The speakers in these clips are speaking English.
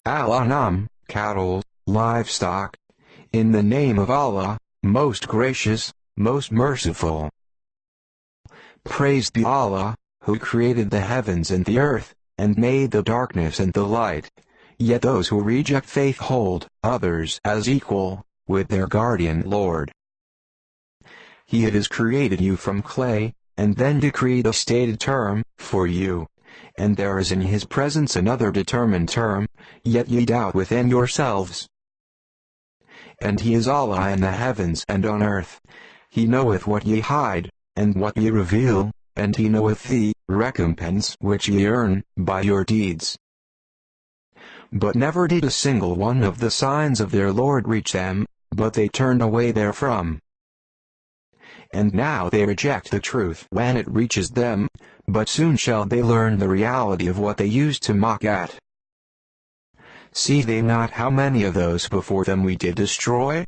Al-Anám, cattle, livestock. In the name of Allah, most gracious, most merciful. Praise be Allah, who created the heavens and the earth, and made the darkness and the light. Yet those who reject faith hold others as equal with their guardian Lord. He has created you from clay, and then decreed a stated term for you. And there is in his presence another determined term, yet ye doubt within yourselves. And he is Allah in the heavens and on earth. He knoweth what ye hide, and what ye reveal, and he knoweth the recompense which ye earn by your deeds. But never did a single one of the signs of their Lord reach them, but they turned away therefrom. And now they reject the truth when it reaches them, but soon shall they learn the reality of what they used to mock at. See they not how many of those before them we did destroy?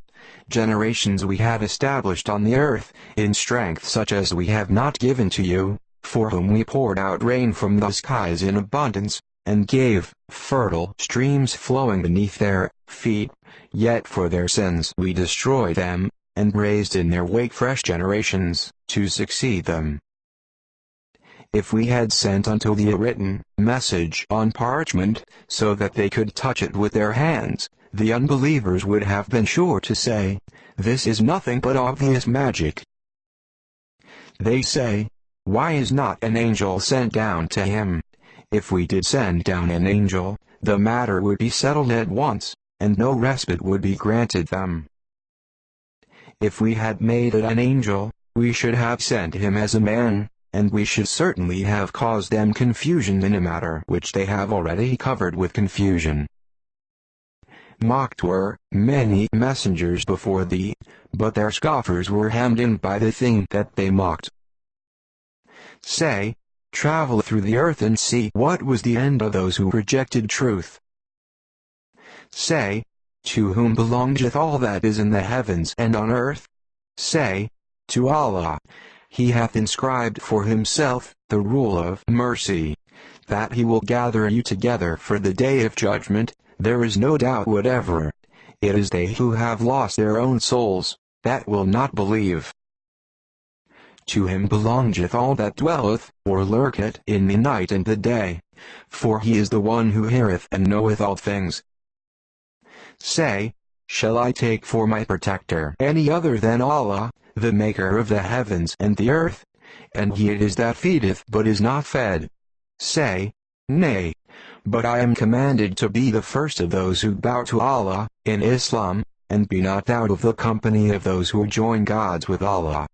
Generations we had established on the earth, in strength such as we have not given to you, for whom we poured out rain from the skies in abundance, and gave fertile streams flowing beneath their feet, yet for their sins we destroyed them, and raised in their wake fresh generations, to succeed them. If we had sent unto thee a written message on parchment, so that they could touch it with their hands, the unbelievers would have been sure to say, this is nothing but obvious magic. They say, why is not an angel sent down to him? If we did send down an angel, the matter would be settled at once, and no respite would be granted them. If we had made it an angel, we should have sent him as a man, and we should certainly have caused them confusion in a matter which they have already covered with confusion. Mocked were many messengers before thee, but their scoffers were hemmed in by the thing that they mocked. Say, travel through the earth and see what was the end of those who rejected truth. Say, to whom belongeth all that is in the heavens and on earth? Say, to Allah. He hath inscribed for himself the rule of mercy, that he will gather you together for the day of judgment. There is no doubt whatever. It is they who have lost their own souls that will not believe. To him belongeth all that dwelleth or lurketh in the night and the day, for he is the one who heareth and knoweth all things. Say, shall I take for my protector any other than Allah, the maker of the heavens and the earth? And he it is that feedeth but is not fed. Say, nay, but I am commanded to be the first of those who bow to Allah, in Islam, and be not out of the company of those who join gods with Allah.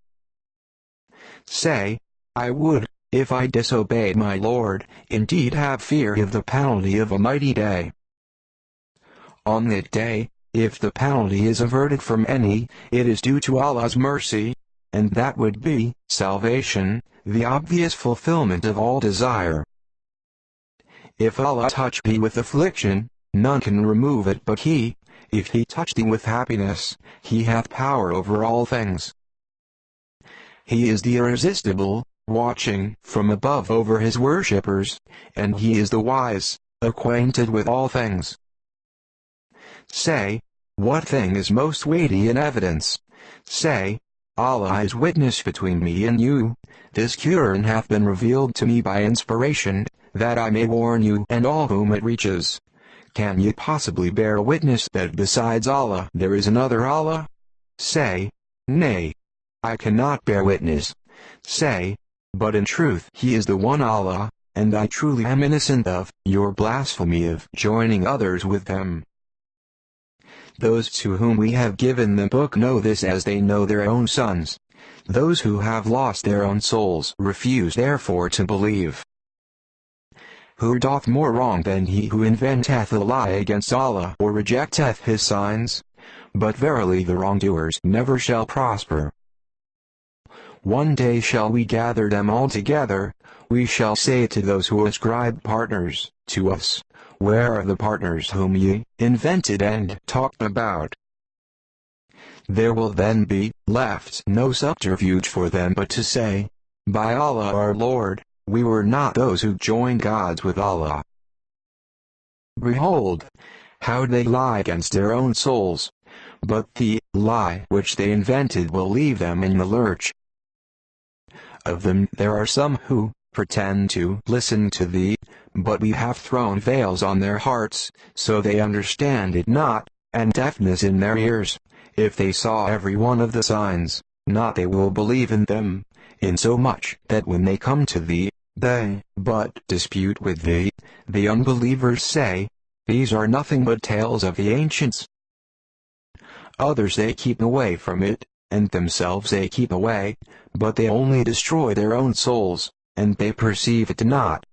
Say, I would, if I disobeyed my Lord, indeed have fear of the penalty of a mighty day. On that day, if the penalty is averted from any, it is due to Allah's mercy, and that would be salvation, the obvious fulfillment of all desire. If Allah touch thee with affliction, none can remove it but He. If He touch thee with happiness, He hath power over all things. He is the irresistible, watching from above over His worshippers, and He is the wise, acquainted with all things. Say, what thing is most weighty in evidence? Say, Allah is witness between me and you. This Qur'an hath been revealed to me by inspiration, that I may warn you and all whom it reaches. Can ye possibly bear witness that besides Allah there is another Allah? Say, nay, I cannot bear witness. Say, but in truth He is the one Allah, and I truly am innocent of your blasphemy of joining others with Him. Those to whom we have given the book know this as they know their own sons. Those who have lost their own souls refuse therefore to believe. Who doth more wrong than he who inventeth a lie against Allah or rejecteth His signs? But verily the wrongdoers never shall prosper. One day shall we gather them all together. We shall say to those who ascribe partners to us, where are the partners whom ye invented and talked about? There will then be left no subterfuge for them but to say, by Allah our Lord, we were not those who joined gods with Allah. Behold, how they lie against their own souls. But the lie which they invented will leave them in the lurch. Of them there are some who pretend to listen to thee, but we have thrown veils on their hearts, so they understand it not, and deafness in their ears. If they saw every one of the signs, not they will believe in them, insomuch that when they come to thee, they but dispute with thee. The unbelievers say, these are nothing but tales of the ancients. Others they keep away from it, and themselves they keep away, but they only destroy their own souls, and they perceive it not.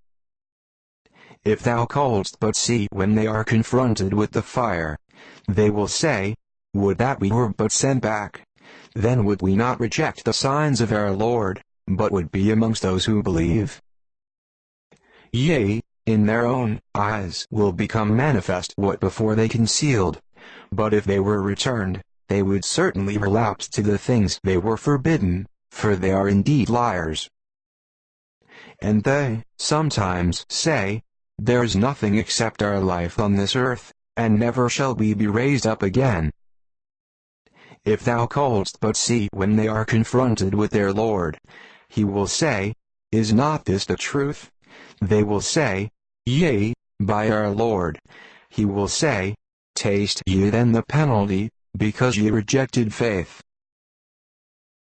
If thou callest but see when they are confronted with the fire, they will say, would that we were but sent back. Then would we not reject the signs of our Lord, but would be amongst those who believe. Yea, in their own eyes will become manifest what before they concealed. But if they were returned, they would certainly relapse to the things they were forbidden, for they are indeed liars. And they sometimes say, there is nothing except our life on this earth, and never shall we be raised up again. If thou callest but see when they are confronted with their Lord, he will say, is not this the truth? They will say, yea, by our Lord. He will say, taste ye then the penalty, because ye rejected faith.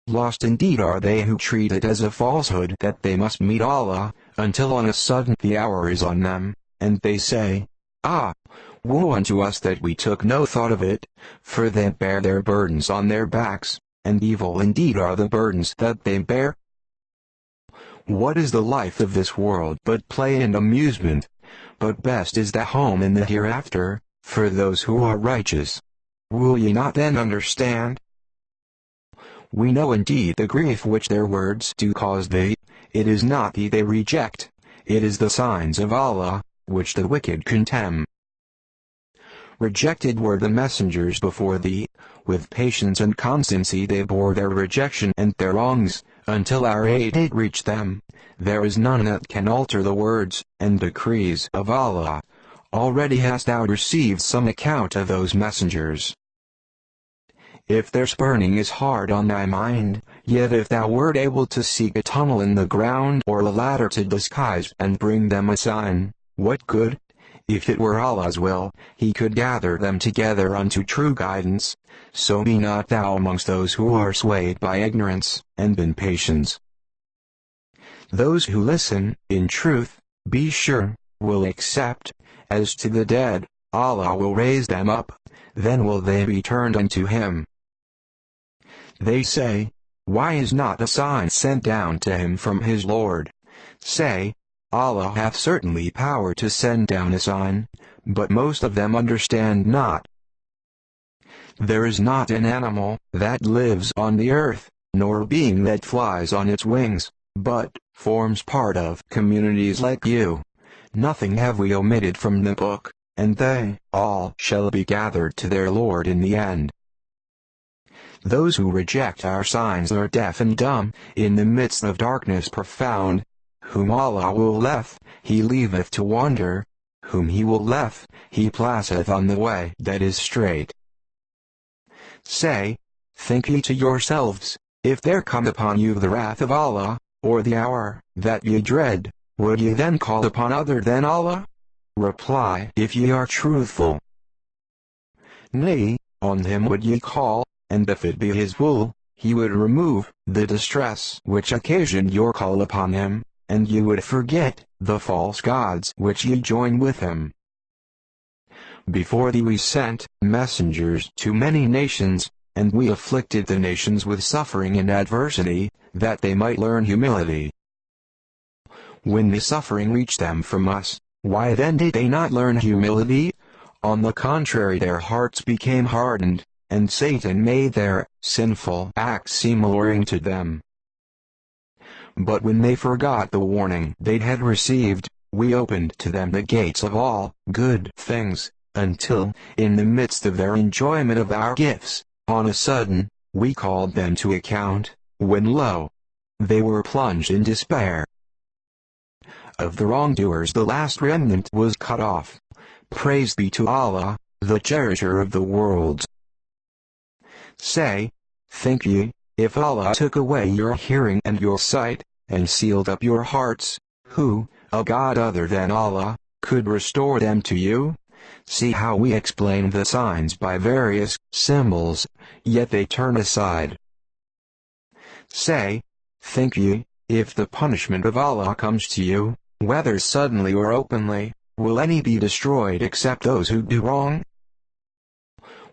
Lost indeed are they who treat it as a falsehood that they must meet Allah, until on a sudden the hour is on them, and they say, ah, woe unto us that we took no thought of it, for they bear their burdens on their backs, and evil indeed are the burdens that they bear. What is the life of this world but play and amusement? But best is the home in the hereafter, for those who are righteous. Will ye not then understand? We know indeed the grief which their words do cause thee. It is not thee they reject, it is the signs of Allah, which the wicked contemn. Rejected were the messengers before thee, with patience and constancy they bore their rejection and their wrongs, until our aid reached them. There is none that can alter the words and decrees of Allah. Already hast thou received some account of those messengers. If their spurning is hard on thy mind, yet if thou wert able to seek a tunnel in the ground or a ladder to the skies and bring them a sign, what good? If it were Allah's will, he could gather them together unto true guidance. So be not thou amongst those who are swayed by ignorance and impatience. Those who listen, in truth, be sure, will accept. As to the dead, Allah will raise them up, then will they be turned unto him. They say, why is not a sign sent down to him from his Lord? Say, Allah hath certainly power to send down a sign, but most of them understand not. There is not an animal that lives on the earth, nor a being that flies on its wings, but forms part of communities like you. Nothing have we omitted from the book, and they all shall be gathered to their Lord in the end. Those who reject our signs are deaf and dumb, in the midst of darkness profound. Whom Allah willeth, he leaveth to wander. Whom he willeth, he placeth on the way that is straight. Say, think ye to yourselves, if there come upon you the wrath of Allah, or the hour that ye dread, would ye then call upon other than Allah? Reply, if ye are truthful. Nay, on him would ye call, and if it be his will, he would remove the distress which occasioned your call upon him, and ye would forget the false gods which ye join with him. Before thee we sent messengers to many nations, and we afflicted the nations with suffering and adversity, that they might learn humility. When the suffering reached them from us, why then did they not learn humility? On the contrary, their hearts became hardened, and Satan made their sinful acts seem alluring to them. But when they forgot the warning they had received, we opened to them the gates of all good things, until, in the midst of their enjoyment of our gifts, on a sudden, we called them to account, when lo! They were plunged in despair. Of the wrongdoers the last remnant was cut off. Praise be to Allah, the cherisher of the worlds. Say, think ye, if Allah took away your hearing and your sight, and sealed up your hearts, who, a God other than Allah, could restore them to you? See how we explain the signs by various symbols, yet they turn aside. Say, think ye, if the punishment of Allah comes to you, whether suddenly or openly, will any be destroyed except those who do wrong?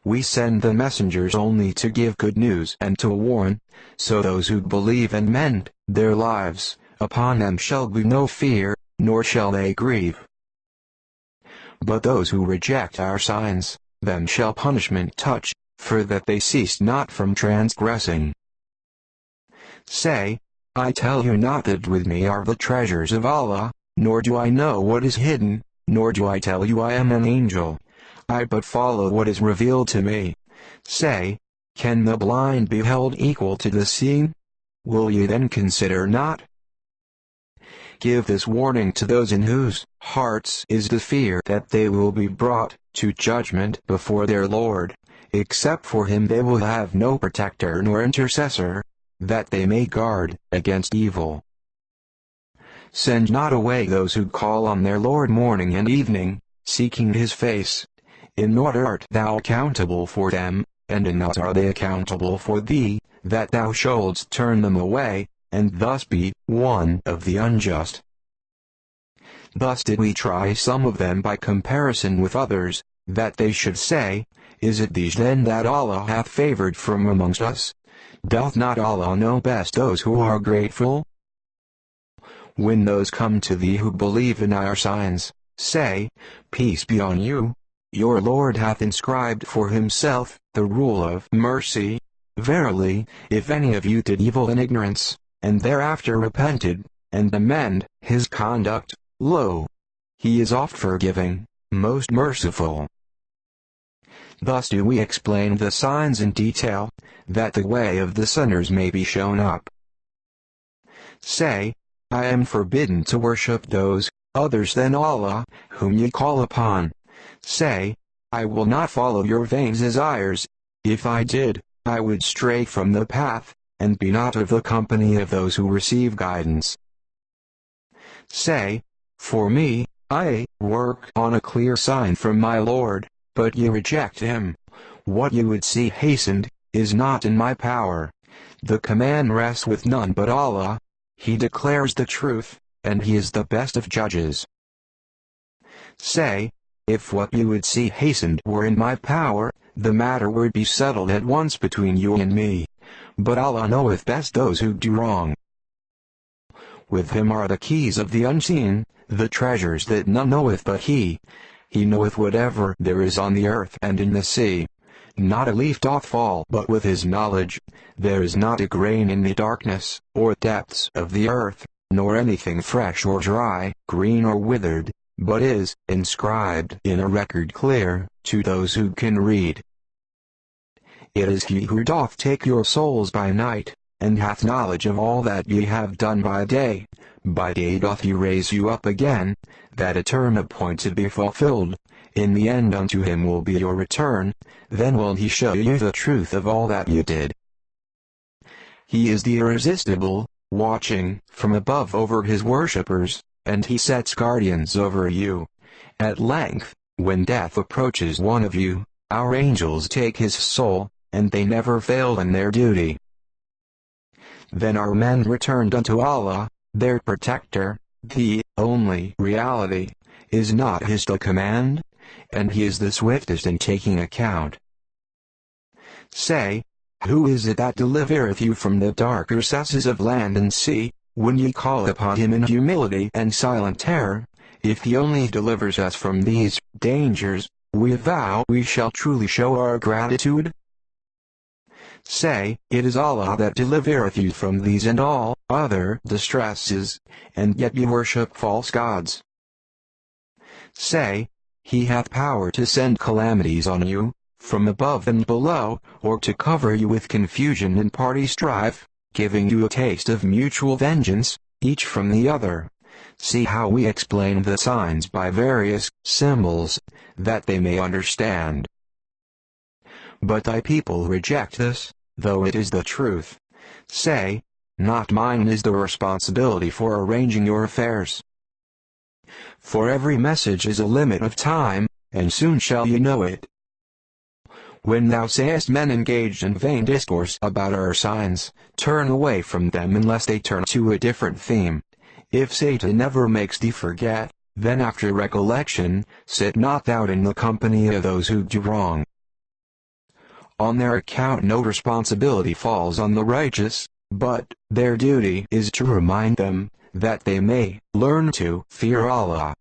We send the messengers only to give good news and to warn, so those who believe and mend their lives, upon them shall be no fear, nor shall they grieve. But those who reject our signs, them shall punishment touch, for that they ceased not from transgressing. Say, I tell you not that with me are the treasures of Allah, nor do I know what is hidden, nor do I tell you I am an angel. I but follow what is revealed to me. Say, can the blind be held equal to the seeing? Will you then consider not? Give this warning to those in whose hearts is the fear that they will be brought to judgment before their Lord. Except for him they will have no protector nor intercessor, that they may guard against evil. Send not away those who call on their Lord morning and evening, seeking his face. In naught art thou accountable for them, and in naught are they accountable for thee, that thou shouldst turn them away, and thus be one of the unjust. Thus did we try some of them by comparison with others, that they should say, Is it these then that Allah hath favored from amongst us? Doth not Allah know best those who are grateful? When those come to thee who believe in our signs, say, Peace be on you. Your Lord hath inscribed for himself the rule of mercy. Verily, if any of you did evil in ignorance, and thereafter repented, and amend his conduct, lo, he is oft forgiving, most merciful. Thus do we explain the signs in detail, that the way of the sinners may be shown up. Say, I am forbidden to worship those others than Allah, whom ye call upon. Say, I will not follow your vain desires. If I did, I would stray from the path, and be not of the company of those who receive guidance. Say, for me, I work on a clear sign from my Lord, but ye reject him. What you would see hastened, is not in my power. The command rests with none but Allah. He declares the truth, and he is the best of judges. Say, if what you would see hastened were in my power, the matter would be settled at once between you and me. But Allah knoweth best those who do wrong. With him are the keys of the unseen, the treasures that none knoweth but he. He knoweth whatever there is on the earth and in the sea. Not a leaf doth fall but with his knowledge. There is not a grain in the darkness, or depths of the earth, nor anything fresh or dry, green or withered, but is inscribed in a record clear, to those who can read. It is he who doth take your souls by night, and hath knowledge of all that ye have done by day. By day doth he raise you up again, that a term appointed be fulfilled. In the end unto him will be your return, then will he show you the truth of all that you did. He is the irresistible, watching from above over his worshippers, and he sets guardians over you. At length, when death approaches one of you, our angels take his soul, and they never fail in their duty. Then our men returned unto Allah, their protector. The only reality is not his to command, and he is the swiftest in taking account. Say, who is it that delivereth you from the dark recesses of land and sea, when ye call upon him in humility and silent terror? If he only delivers us from these dangers, we vow we shall truly show our gratitude. Say, it is Allah that delivereth you from these and all other distresses, and yet ye worship false gods. Say, he hath power to send calamities on you, from above and below, or to cover you with confusion and party strife, giving you a taste of mutual vengeance, each from the other. See how we explain the signs by various symbols, that they may understand. But thy people reject this, though it is the truth. Say, not mine is the responsibility for arranging your affairs. For every message is a limit of time, and soon shall ye know it. When thou sayest men engaged in vain discourse about our signs, turn away from them unless they turn to a different theme. If Satan never makes thee forget, then after recollection, sit not thou in the company of those who do wrong. On their account no responsibility falls on the righteous, but their duty is to remind them, that they may learn to fear Allah.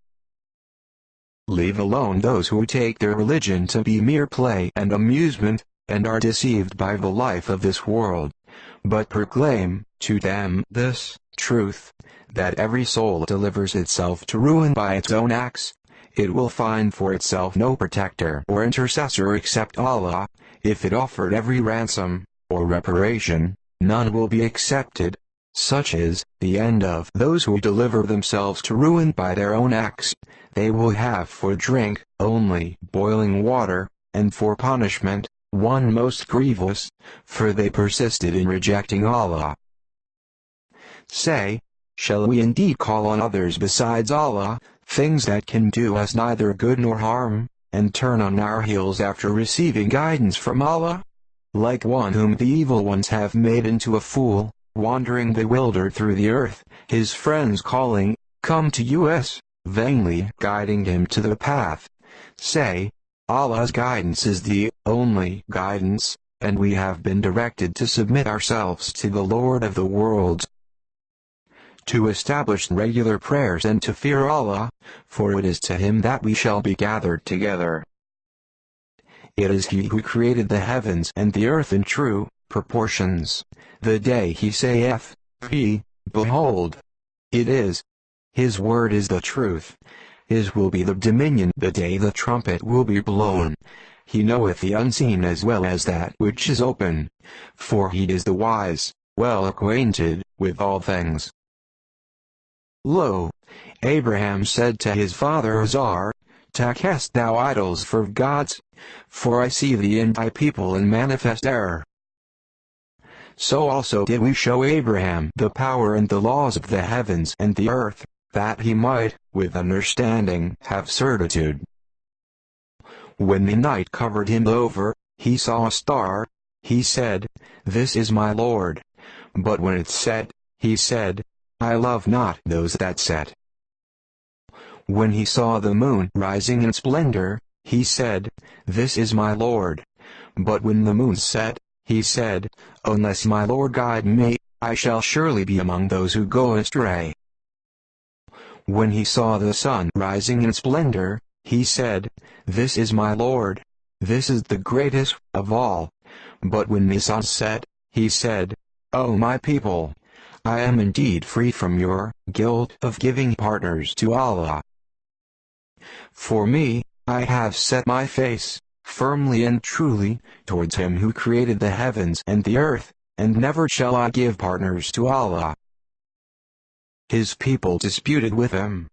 Leave alone those who take their religion to be mere play and amusement, and are deceived by the life of this world. But proclaim to them this truth, that every soul delivers itself to ruin by its own acts. It will find for itself no protector or intercessor except Allah. If it offered every ransom or reparation, none will be accepted. Such is the end of those who deliver themselves to ruin by their own acts. They will have for drink only boiling water, and for punishment one most grievous, for they persisted in rejecting Allah. Say, shall we indeed call on others besides Allah, things that can do us neither good nor harm, and turn on our heels after receiving guidance from Allah? Like one whom the evil ones have made into a fool, wandering bewildered through the earth, his friends calling, "Come to us," vainly guiding him to the path. Say, Allah's guidance is the only guidance, and we have been directed to submit ourselves to the Lord of the worlds, to establish regular prayers and to fear Allah, for it is to Him that we shall be gathered together. It is He who created the heavens and the earth in true proportions. The day He saith, Be, behold, it is. His word is the truth. His will be the dominion the day the trumpet will be blown. He knoweth the unseen as well as that which is open. For He is the wise, well acquainted with all things. Lo, Abraham said to his father Azar, Takest thou idols for gods? For I see thee and thy people in manifest error. So also did we show Abraham the power and the laws of the heavens and the earth, that he might, with understanding, have certitude. When the night covered him over, he saw a star. He said, This is my Lord. But when it set, he said, I love not those that set. When he saw the moon rising in splendor, he said, This is my Lord. But when the moon set, he said, Unless my Lord guide me, I shall surely be among those who go astray. When he saw the sun rising in splendor, he said, This is my Lord. This is the greatest of all. But when the sun set, he said, O my people, I am indeed free from your guilt of giving partners to Allah. For me, I have set my face, firmly and truly, towards Him who created the heavens and the earth, and never shall I give partners to Allah. His people disputed with him.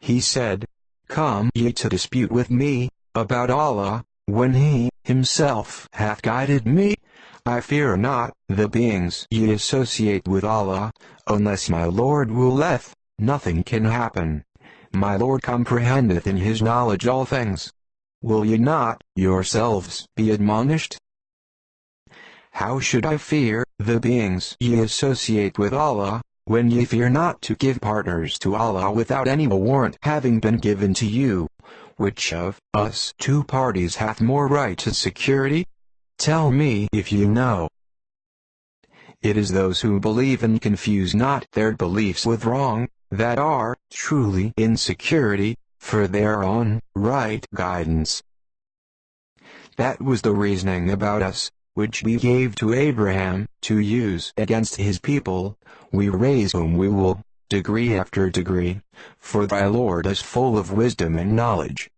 He said, Come ye to dispute with me, about Allah, when He Himself hath guided me? I fear not the beings ye associate with Allah, unless my Lord willeth, nothing can happen. My Lord comprehendeth in His knowledge all things. Will ye not yourselves be admonished? How should I fear the beings ye associate with Allah, when ye fear not to give partners to Allah without any warrant having been given to you? Which of us two parties hath more right to security? Tell me if you know. It is those who believe and confuse not their beliefs with wrong, that are truly in security, for they are on right guidance. That was the reasoning about us, which we gave to Abraham, to use against his people. We raise whom we will, degree after degree, for thy Lord is full of wisdom and knowledge.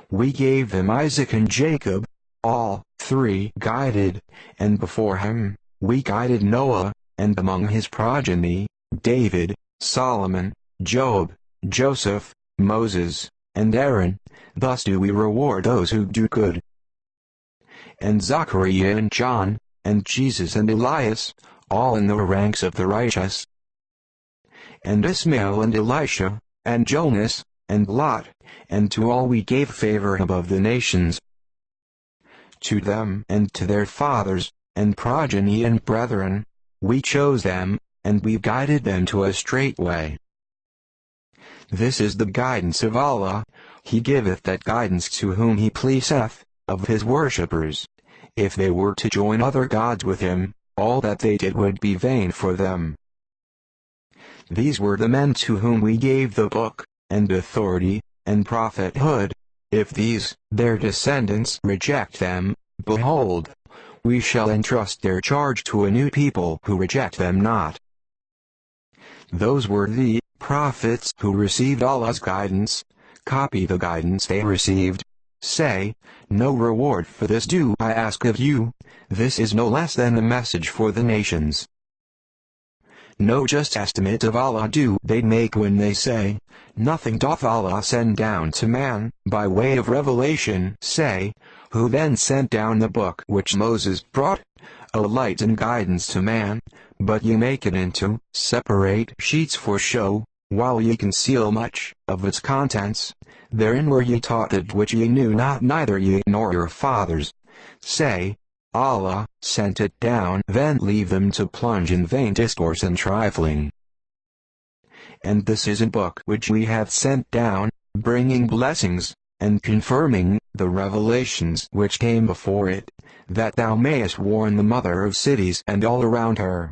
We gave him Isaac and Jacob, all three guided, and before him, we guided Noah, and among his progeny, David, Solomon, Job, Joseph, Moses, and Aaron. Thus do we reward those who do good. And Zachariah and John, and Jesus and Elias, all in the ranks of the righteous. And Ismael and Elisha, and Jonas, and Lot, and to all we gave favor above the nations. To them and to their fathers, and progeny and brethren, we chose them, and we guided them to a straight way. This is the guidance of Allah. He giveth that guidance to whom He pleaseth, of His worshippers. If they were to join other gods with Him, all that they did would be vain for them. These were the men to whom we gave the book, and authority, and prophethood. If these, their descendants, reject them, behold, we shall entrust their charge to a new people who reject them not. Those were the prophets who received Allah's guidance. Copy the guidance they received. Say, no reward for this do I ask of you. This is no less than a message for the nations. No just estimate of Allah do they make when they say, nothing doth Allah send down to man, by way of revelation. Say, who then sent down the book which Moses brought? A light and guidance to man, but ye make it into separate sheets for show, while ye conceal much of its contents. Therein were ye taught that which ye knew not, neither ye nor your fathers. Say, Allah sent it down, then leave them to plunge in vain discourse and trifling. And this is a book which we have sent down, bringing blessings, and confirming the revelations which came before it, that thou mayest warn the mother of cities and all around her.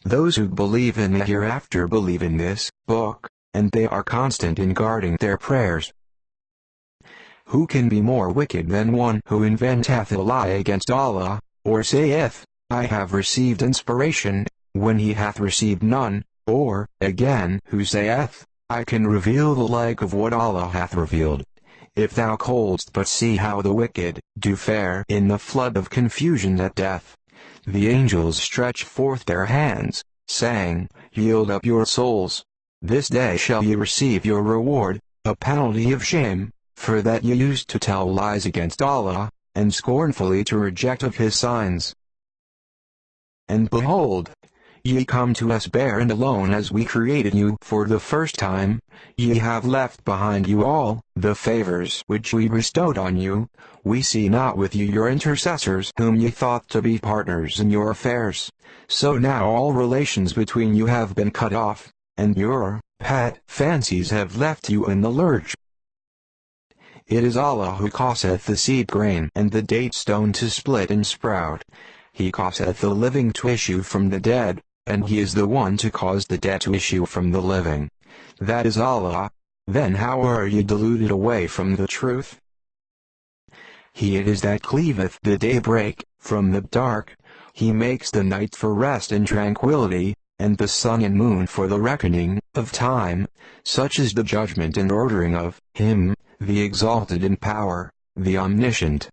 Those who believe in the hereafter believe in this book, and they are constant in guarding their prayers. Who can be more wicked than one who inventeth a lie against Allah, or saith, I have received inspiration, when he hath received none, or, again, who saith, I can reveal the like of what Allah hath revealed. If thou couldst but see how the wicked do fare in the flood of confusion at death. The angels stretch forth their hands, saying, Yield up your souls. This day shall ye receive your reward, a penalty of shame, for that ye used to tell lies against Allah, and scornfully to reject of His signs. And behold, ye come to us bare and alone as we created you for the first time. Ye have left behind you all the favors which we bestowed on you. We see not with you your intercessors whom ye thought to be partners in your affairs. So now all relations between you have been cut off, and your pet fancies have left you in the lurch. It is Allah who causeth the seed grain and the date stone to split and sprout. He causeth the living to issue from the dead, and He is the one to cause the dead to issue from the living. That is Allah. Then how are ye deluded away from the truth? He it is that cleaveth the daybreak from the dark. He makes the night for rest and tranquility, and the sun and moon for the reckoning of time. Such is the judgment and ordering of Him, the exalted in power, the omniscient.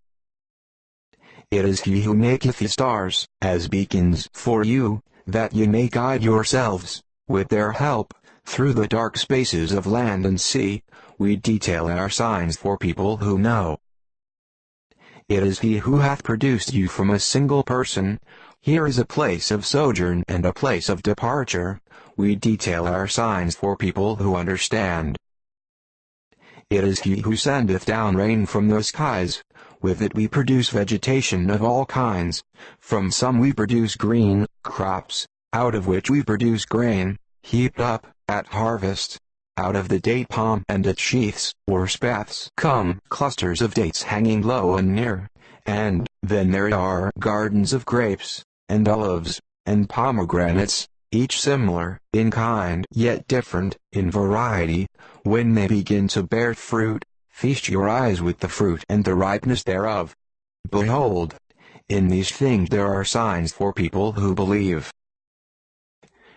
It is He who maketh the stars as beacons for you, that ye may guide yourselves, with their help, through the dark spaces of land and sea. We detail our signs for people who know. It is He who hath produced you from a single person. Here is a place of sojourn and a place of departure. We detail our signs for people who understand. It is He who sendeth down rain from the skies. With it we produce vegetation of all kinds. From some we produce green crops, out of which we produce grain, heaped up at harvest. Out of the date palm and its sheaths, or spathes, come clusters of dates hanging low and near. And then there are gardens of grapes, and olives, and pomegranates, each similar in kind yet different in variety. When they begin to bear fruit, feast your eyes with the fruit and the ripeness thereof. Behold, in these things there are signs for people who believe.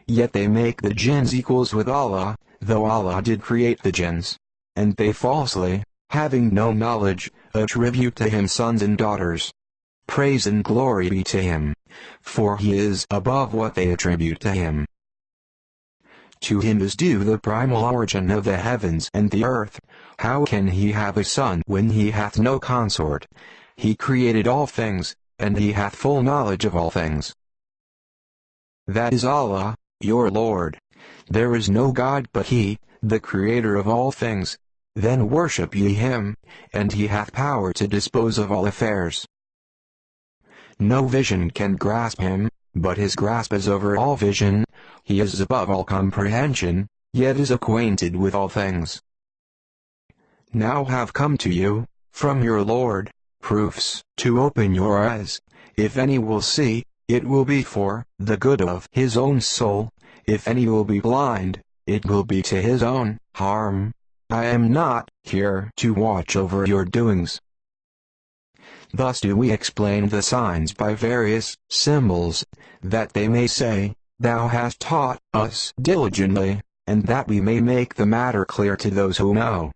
Yet they make the jinns equals with Allah, though Allah did create the jinns. And they falsely, having no knowledge, attribute to Him sons and daughters. Praise and glory be to Him, for He is above what they attribute to Him. To him is due the primal origin of the heavens and the earth. How can he have a son when he hath no consort? He created all things, and he hath full knowledge of all things. That is Allah, your Lord. There is no God but He, the Creator of all things. Then worship ye Him, and He hath power to dispose of all affairs. No vision can grasp Him, but His grasp is over all vision. He is above all comprehension, yet is acquainted with all things. Now have come to you, from your Lord, proofs to open your eyes. If any will see, it will be for the good of his own soul. If any will be blind, it will be to his own harm. I am not here to watch over your doings. Thus do we explain the signs by various symbols, that they may say, Thou hast taught us diligently, and that we may make the matter clear to those who know.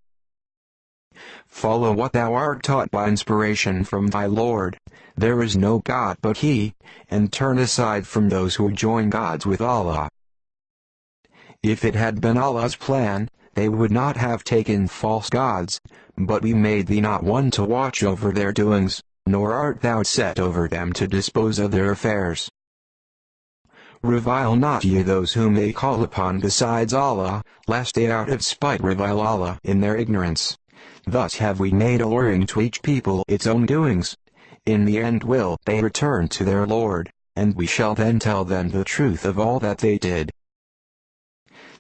Follow what thou art taught by inspiration from thy Lord. There is no God but He, and turn aside from those who join gods with Allah. If it had been Allah's plan, they would not have taken false gods, but we made thee not one to watch over their doings, nor art thou set over them to dispose of their affairs. Revile not ye those whom they call upon besides Allah, lest they out of spite revile Allah in their ignorance. Thus have we made alluring to each people its own doings. In the end will they return to their Lord, and we shall then tell them the truth of all that they did.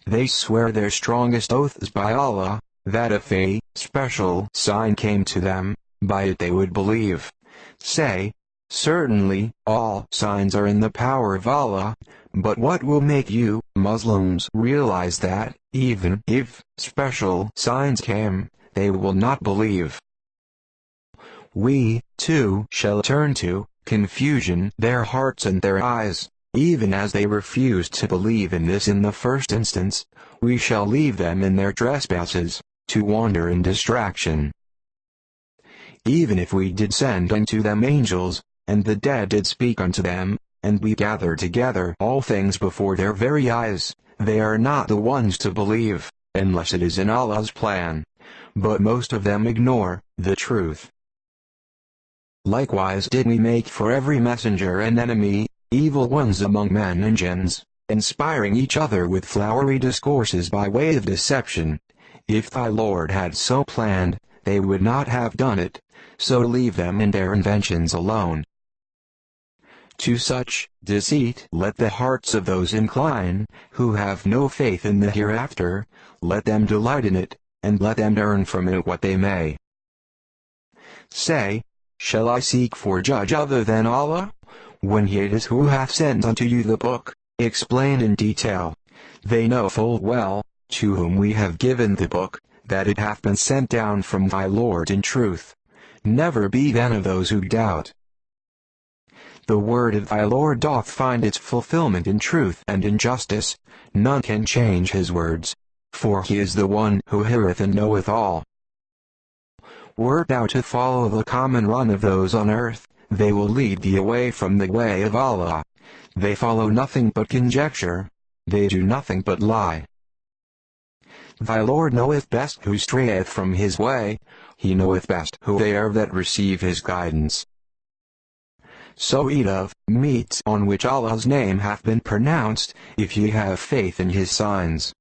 They swear their strongest oaths by Allah, that if a special sign came to them, by it they would believe. Say, certainly, all signs are in the power of Allah, but what will make you, Muslims, realize that, even if special signs came, they will not believe? We, too, shall turn to confusion their hearts and their eyes. Even as they refused to believe in this in the first instance, we shall leave them in their trespasses, to wander in distraction. Even if we did send unto them angels, and the dead did speak unto them, and we gather together all things before their very eyes, they are not the ones to believe, unless it is in Allah's plan. But most of them ignore the truth. Likewise did we make for every messenger an enemy, evil ones among men and jinns, inspiring each other with flowery discourses by way of deception. If thy Lord had so planned, they would not have done it, so leave them in their inventions alone. To such deceit let the hearts of those incline, who have no faith in the hereafter, let them delight in it, and let them earn from it what they may. Say, shall I seek for judge other than Allah? When He it is who hath sent unto you the book, explained in detail. They know full well, to whom we have given the book, that it hath been sent down from thy Lord in truth. Never be then of those who doubt. The word of thy Lord doth find its fulfillment in truth and in justice. None can change His words, for He is the one who heareth and knoweth all. Wert thou to follow the common run of those on earth, they will lead thee away from the way of Allah. They follow nothing but conjecture. They do nothing but lie. Thy Lord knoweth best who strayeth from His way. He knoweth best who they are that receive His guidance. So eat of meat on which Allah's name hath been pronounced, if ye have faith in His signs.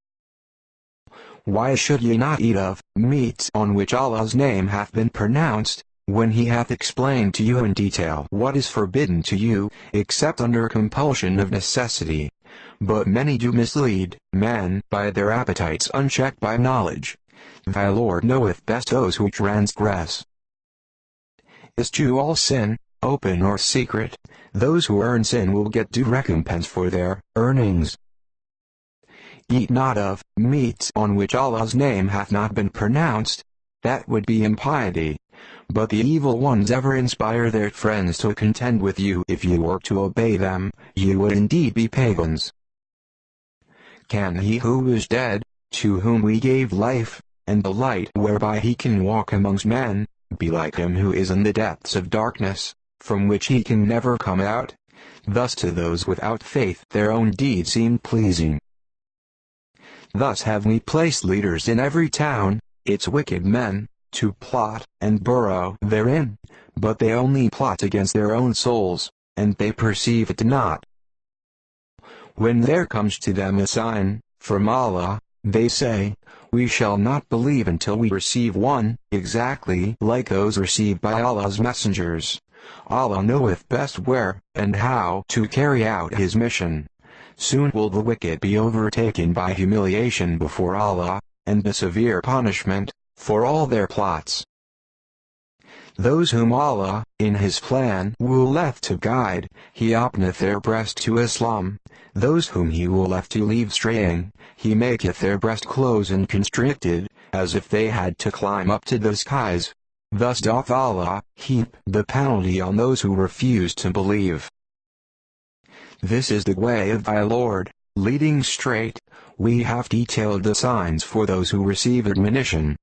Why should ye not eat of meat on which Allah's name hath been pronounced, when He hath explained to you in detail what is forbidden to you, except under compulsion of necessity? But many do mislead men by their appetites unchecked by knowledge. Thy Lord knoweth best those who transgress. Is to all sin, open or secret, those who earn sin will get due recompense for their earnings. Eat not of meat on which Allah's name hath not been pronounced, that would be impiety. But the evil ones ever inspire their friends to contend with you. If you were to obey them, you would indeed be pagans. Can he who is dead, to whom we gave life, and the light whereby he can walk amongst men, be like him who is in the depths of darkness, from which he can never come out? Thus to those without faith their own deeds seem pleasing. Thus have we placed leaders in every town, its wicked men, to plot and burrow therein, but they only plot against their own souls, and they perceive it not. When there comes to them a sign from Allah, they say, "We shall not believe until we receive one exactly like those received by Allah's messengers. Allah knoweth best where and how to carry out His mission." Soon will the wicked be overtaken by humiliation before Allah, and a severe punishment for all their plots. Those whom Allah, in His plan, willeth to guide, He openeth their breast to Islam. Those whom He willeth to leave straying, He maketh their breast close and constricted, as if they had to climb up to the skies. Thus doth Allah heap the penalty on those who refuse to believe. This is the way of thy Lord, leading straight. We have detailed the signs for those who receive admonition.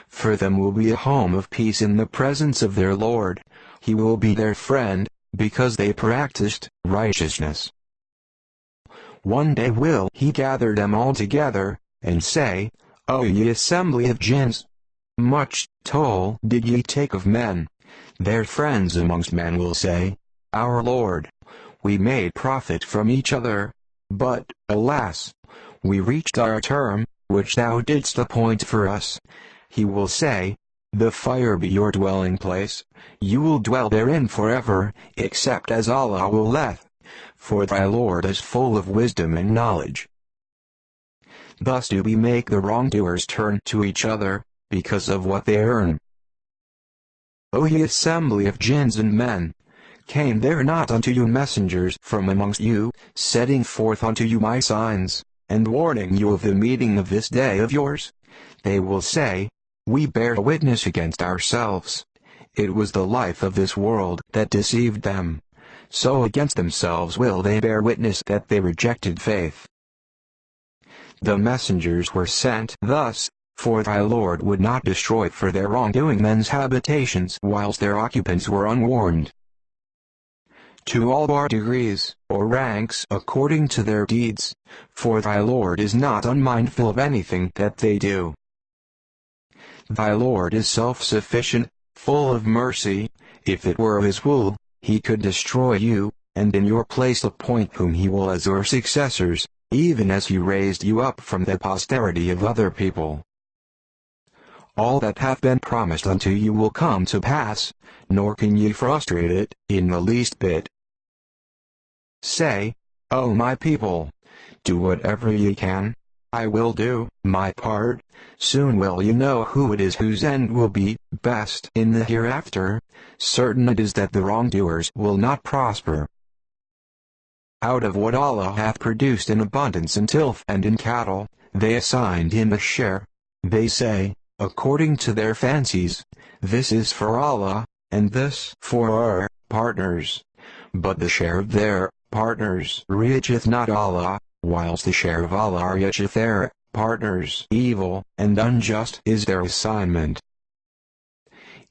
For them will be a home of peace in the presence of their Lord. He will be their friend, because they practiced righteousness. One day will He gather them all together, and say, "O ye assembly of jinns! Much toll did ye take of men." Their friends amongst men will say, "Our Lord, we made profit from each other, but, alas, we reached our term, which thou didst appoint for us." He will say, "The fire be your dwelling place, you will dwell therein forever, except as Allah willeth, for thy Lord is full of wisdom and knowledge." Thus do we make the wrongdoers turn to each other, because of what they earn. O ye assembly of jinns and men! Came there not unto you messengers from amongst you, setting forth unto you my signs, and warning you of the meeting of this day of yours? They will say, "We bear witness against ourselves. It was the life of this world that deceived them. So against themselves will they bear witness that they rejected faith." The messengers were sent thus, for thy Lord would not destroy for their wrongdoing men's habitations whilst their occupants were unwarned. To all are degrees, or ranks according to their deeds, for thy Lord is not unmindful of anything that they do. Thy Lord is self-sufficient, full of mercy. If it were His will, He could destroy you, and in your place appoint whom He will as your successors, even as He raised you up from the posterity of other people. All that hath been promised unto you will come to pass, nor can ye frustrate it in the least bit. Say, O my people, do whatever ye can. I will do my part. Soon will you know who it is whose end will be best in the hereafter. Certain it is that the wrongdoers will not prosper. Out of what Allah hath produced in abundance in tilth and in cattle, they assigned Him a share. They say, according to their fancies, "This is for Allah, and this for our partners." But the share of their partners reacheth not Allah, whilst the share of Allah reacheth their partners. Evil and unjust is their assignment.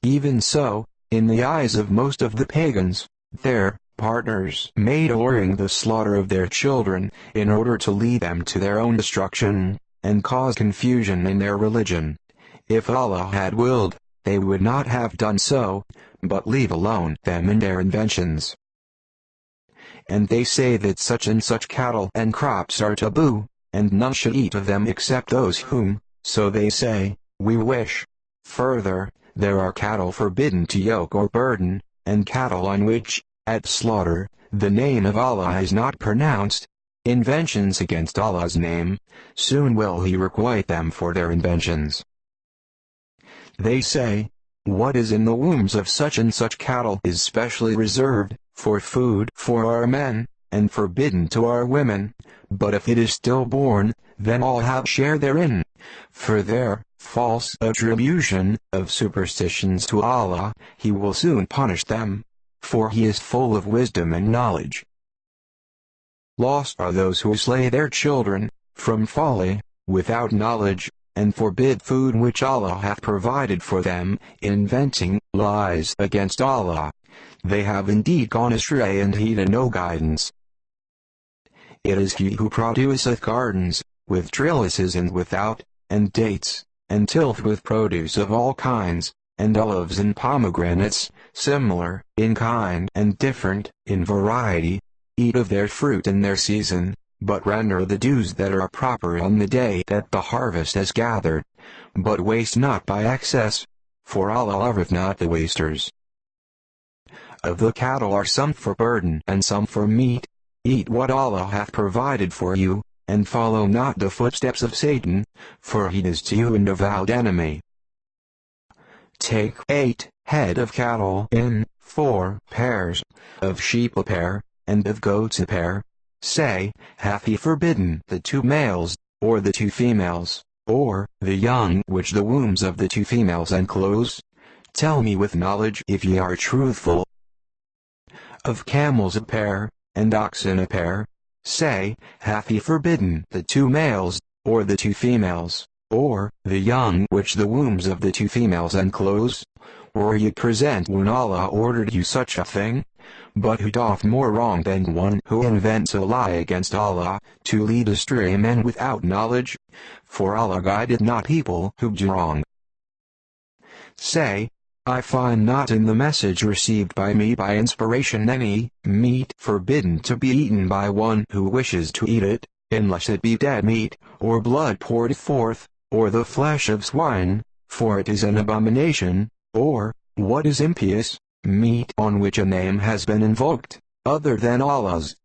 Even so, in the eyes of most of the pagans, their partners made alluring the slaughter of their children, in order to lead them to their own destruction, and cause confusion in their religion. If Allah had willed, they would not have done so, but leave alone them in their inventions. And they say that such and such cattle and crops are taboo, and none should eat of them except those whom, so they say, we wish. Further, there are cattle forbidden to yoke or burden, and cattle on which, at slaughter, the name of Allah is not pronounced. Inventions against Allah's name, soon will He requite them for their inventions. They say, what is in the wombs of such and such cattle is specially reserved for food for our men, and forbidden to our women, but if it is stillborn, then all have share therein. For their false attribution of superstitions to Allah, He will soon punish them, for He is full of wisdom and knowledge. Lost are those who slay their children, from folly, without knowledge, and forbid food which Allah hath provided for them, inventing lies against Allah. They have indeed gone astray and heeded no guidance. It is He who produceth gardens, with trellises and without, and dates, and tilth with produce of all kinds, and olives and pomegranates, similar in kind and different in variety. Eat of their fruit in their season, but render the dues that are proper on the day that the harvest is gathered. But waste not by excess, for Allah loveth not the wasters. Of the cattle are some for burden and some for meat. Eat what Allah hath provided for you, and follow not the footsteps of Satan, for he is to you an avowed enemy. Take 8 head of cattle in 4 pairs, of sheep a pair, and of goats a pair. Say, hath he forbidden the 2 males, or the 2 females, or the young which the wombs of the 2 females enclose? Tell me with knowledge if ye are truthful. Of camels a pair, and oxen a pair. Say, hath he forbidden the 2 males, or the 2 females, or the young which the wombs of the 2 females enclose? Were ye present when Allah ordered you such a thing? But who doth more wrong than one who invents a lie against Allah, to lead astray men without knowledge? For Allah guided not people who do wrong. Say, I find not in the message received by me by inspiration any meat forbidden to be eaten by one who wishes to eat it, unless it be dead meat, or blood poured forth, or the flesh of swine, for it is an abomination, or, what is impious, meat on which a name has been invoked, other than Allah's.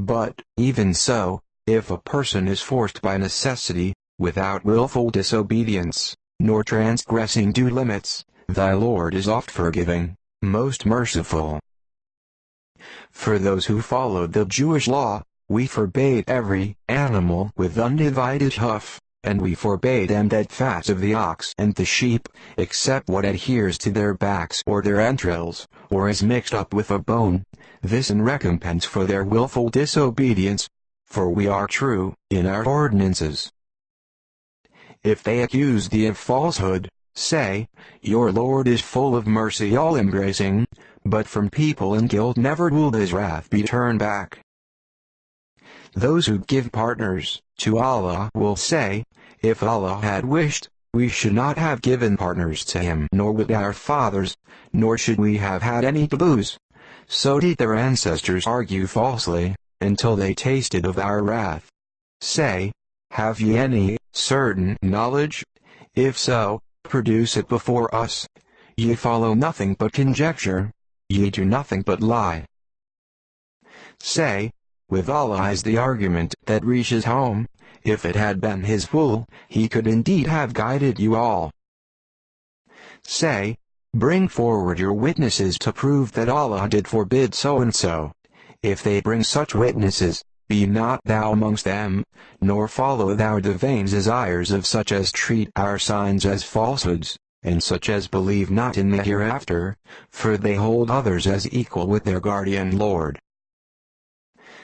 But, even so, if a person is forced by necessity, without willful disobedience, nor transgressing due limits, thy Lord is oft forgiving, most merciful. For those who followed the Jewish law, we forbade every animal with undivided hoof, and we forbade them dead fat of the ox and the sheep, except what adheres to their backs or their entrails, or is mixed up with a bone, this in recompense for their willful disobedience, for we are true in our ordinances. If they accuse thee of falsehood, say, your Lord is full of mercy all-embracing, but from people in guilt never will his wrath be turned back. Those who give partners to Allah will say, if Allah had wished, we should not have given partners to him, nor would our fathers, nor should we have had any taboos. So did their ancestors argue falsely, until they tasted of our wrath. Say, have ye any certain knowledge? If so, produce it before us. Ye follow nothing but conjecture, ye do nothing but lie. Say, with Allah is the argument that reaches home. If it had been his will, he could indeed have guided you all. Say, bring forward your witnesses to prove that Allah did forbid so and so. If they bring such witnesses, be not thou amongst them, nor follow thou the vain desires of such as treat our signs as falsehoods, and such as believe not in the hereafter, for they hold others as equal with their guardian Lord.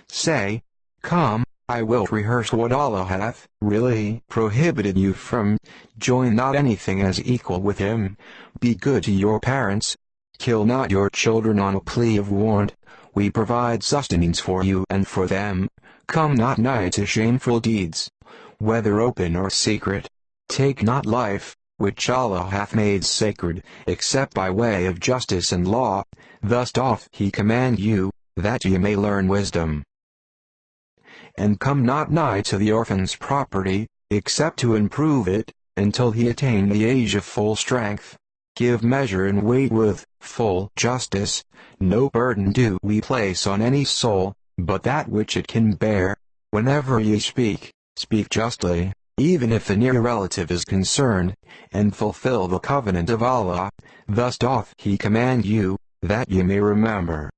Say, come, I will rehearse what Allah hath really prohibited you from. Join not anything as equal with him. Be good to your parents. Kill not your children on a plea of want. We provide sustenance for you and for them. Come not nigh to shameful deeds, whether open or secret. Take not life, which Allah hath made sacred, except by way of justice and law. Thus doth he command you, that ye may learn wisdom. And come not nigh to the orphan's property, except to improve it, until he attain the age of full strength. Give measure and weight with full justice. No burden do we place on any soul, but that which it can bear. Whenever ye speak, speak justly, even if the near relative is concerned, and fulfill the covenant of Allah. Thus doth he command you, that ye may remember.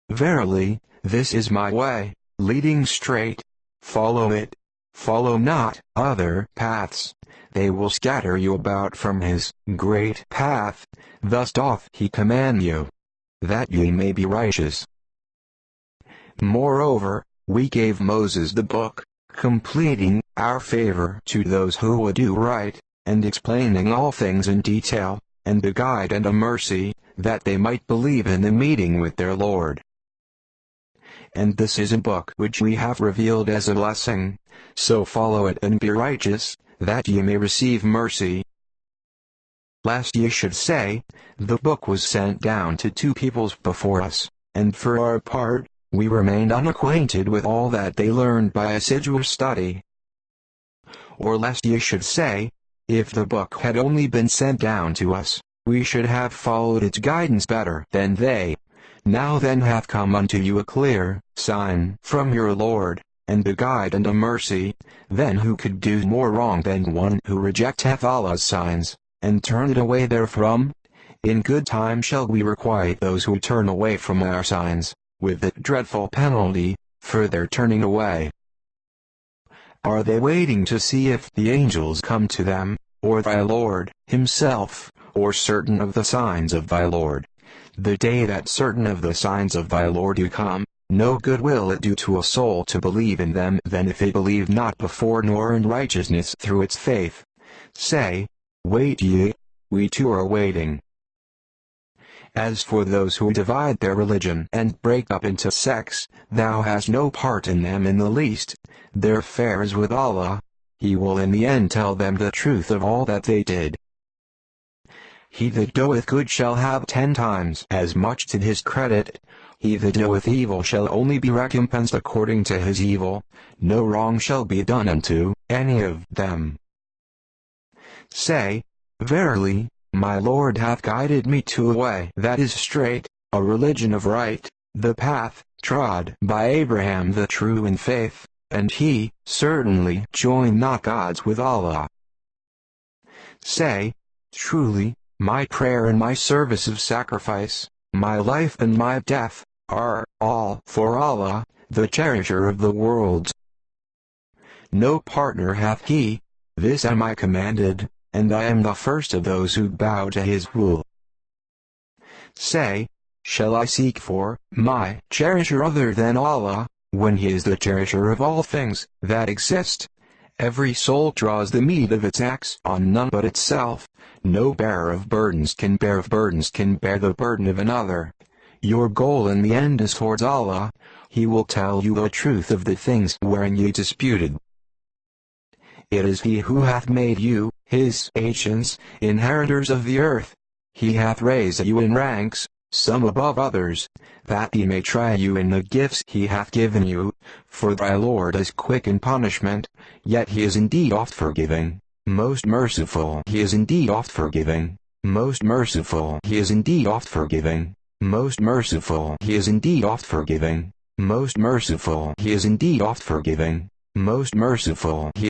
Verily, this is my way, leading straight. Follow it. Follow not other paths. They will scatter you about from his great path. Thus doth he command you, that ye may be righteous. Moreover, we gave Moses the book, completing our favor to those who would do right, and explaining all things in detail, and a guide and a mercy, that they might believe in the meeting with their Lord. and this is a book which we have revealed as a blessing. So follow it and be righteous, that ye may receive mercy. Lest ye should say, the book was sent down to two peoples before us, and for our part, we remained unacquainted with all that they learned by assiduous study. Or lest ye should say, if the book had only been sent down to us, we should have followed its guidance better than they. Now then hath come unto you a clear sign from your Lord, and a guide and a mercy. Then who could do more wrong than one who rejecteth Allah's signs, and turneth away therefrom? In good time shall we requite those who turn away from our signs, with a dreadful penalty, for their turning away. Are they waiting to see if the angels come to them, or thy Lord himself, or certain of the signs of thy Lord? The day that certain of the signs of thy Lord do come, no good will it do to a soul to believe in them than if it believe not before nor in righteousness through its faith. Say, wait ye, we too are waiting. As for those who divide their religion and break up into sects, thou hast no part in them in the least. Their affair is with Allah. He will in the end tell them the truth of all that they did. He that doeth good shall have 10 times as much to his credit. He that doeth evil shall only be recompensed according to his evil. No wrong shall be done unto any of them. Say, verily, my Lord hath guided me to a way that is straight, a religion of right, the path trod by Abraham the true in faith, and he certainly joined not gods with Allah. Say, truly, my prayer and my service of sacrifice, my life and my death, are all for Allah, the cherisher of the worlds. No partner hath he. This am I commanded, and I am the first of those who bow to his rule. Say, shall I seek for my cherisher other than Allah, when he is the cherisher of all things that exist? Every soul draws the meed of its acts on none but itself. No bearer of burdens can bear the burden of another. Your goal in the end is towards Allah. He will tell you the truth of the things wherein ye disputed. It is he who hath made you, his agents, inheritors of the earth. He hath raised you in ranks, some above others, that he may try you in the gifts he hath given you. For thy Lord is quick in punishment, yet he is indeed oft forgiving, most merciful. He is indeed oft forgiving, most merciful. He is indeed oft forgiving, most merciful. He is indeed oft forgiving, most merciful. He is indeed oft forgiving, most merciful.